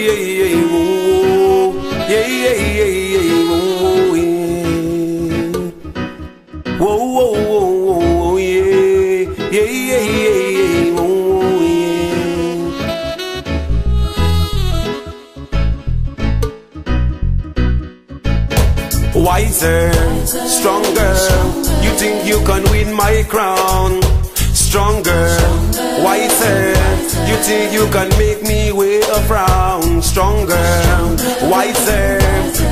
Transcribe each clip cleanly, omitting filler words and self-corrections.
yeah, yeah, yeah, yeah, oh, yeah. Whoa, whoa, whoa, whoa, yeah, yeah, yeah, yeah, oh, yeah. Wiser, stronger, you think you can win my crown. Stronger, wiser, you think you can make me wear a frown. Stronger, wiser,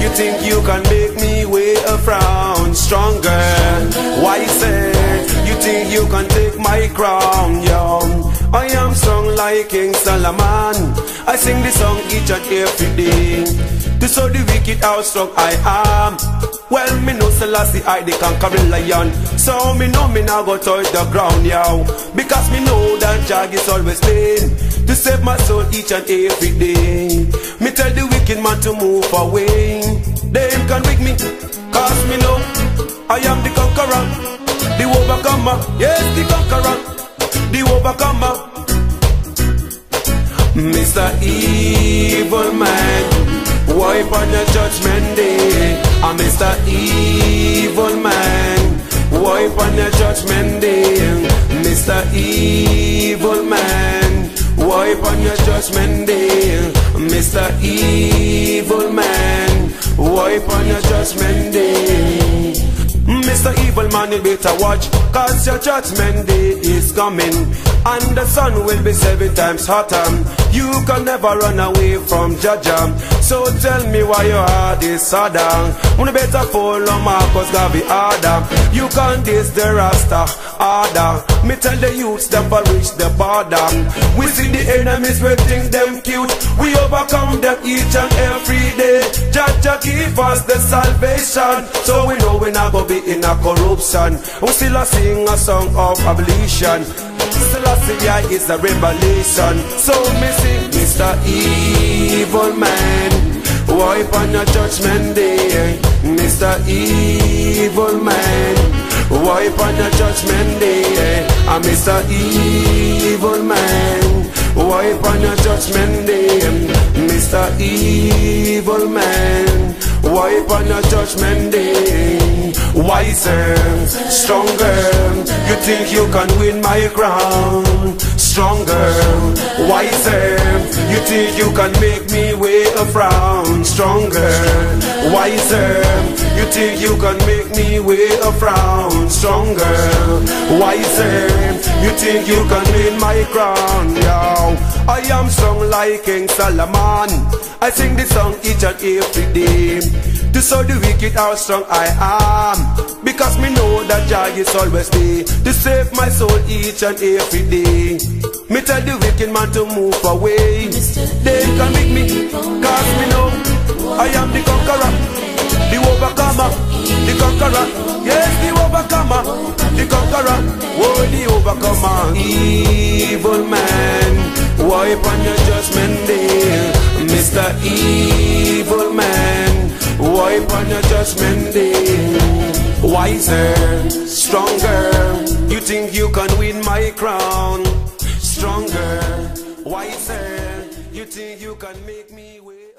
you think you can make me wear a frown. Stronger, wiser, you think you can take my crown, yo. I am strong like King Solomon. I sing this song each and every day to show the wicked how strong I am. Well, me know Selassie I the conquering lion, so me know me now go touch the ground, yo. Because me know that Jah is always playing to save my soul each and every day. Me tell the wicked man to move away. Them can wake me, cause me know I am the conqueror, the overcomer. Yes, the conqueror, the overcomer. Mr. Evil Man, wipe on your judgment day. I'm Mr. Evil Man, wipe on your judgment day. Mr. Evil Man, wipe on your judgment day. Mr. Evil Man, wipe on your judgment day. Mr. Evil Man, you better watch, cause your judgment day is coming, and the sun will be 7 times hotter. You can never run away from Jaja, so tell me why your heart is sadder. You better follow Marcus Garvey harder. You can't diss the Rasta harder. Me tell the youths them for reach the border. We see the enemies, we think them cute. We overcome them each and every day. Jaja give us the salvation, so we know we not gonna be in a corruption. We still a sing a song of abolition. Selassie is a revelation. So me sing, Mr. Evil Man, wipe on your judgment day. Mr. Evil Man, wipe on your judgment day. I'm Mr. Evil Man, wipe on your judgment day. Mr. Evil Man, wipe on your judgment day. Wiser, stronger, you think you can win my crown. Stronger, wiser, you think you can make me wear a frown. Stronger, wiser, you think you can make me wear a frown. Stronger, wiser, you think you can win my crown, yo. I am strong like King Solomon. I sing this song each and every day to show the wicked how strong I am. Because me know that Jah is always there to save my soul each and every day. Me tell the wicked man to move away. They can make me, cause me know I am the conqueror, the overcomer, the conqueror. Yes, the overcomer, the conqueror. Oh, the overcomer. Evil Man, wipe on your judgment day. Mr. Evil Man, wipe on your judgment day. Wiser, stronger, you think you can win my crown. Stronger, wiser, you think you can make me win.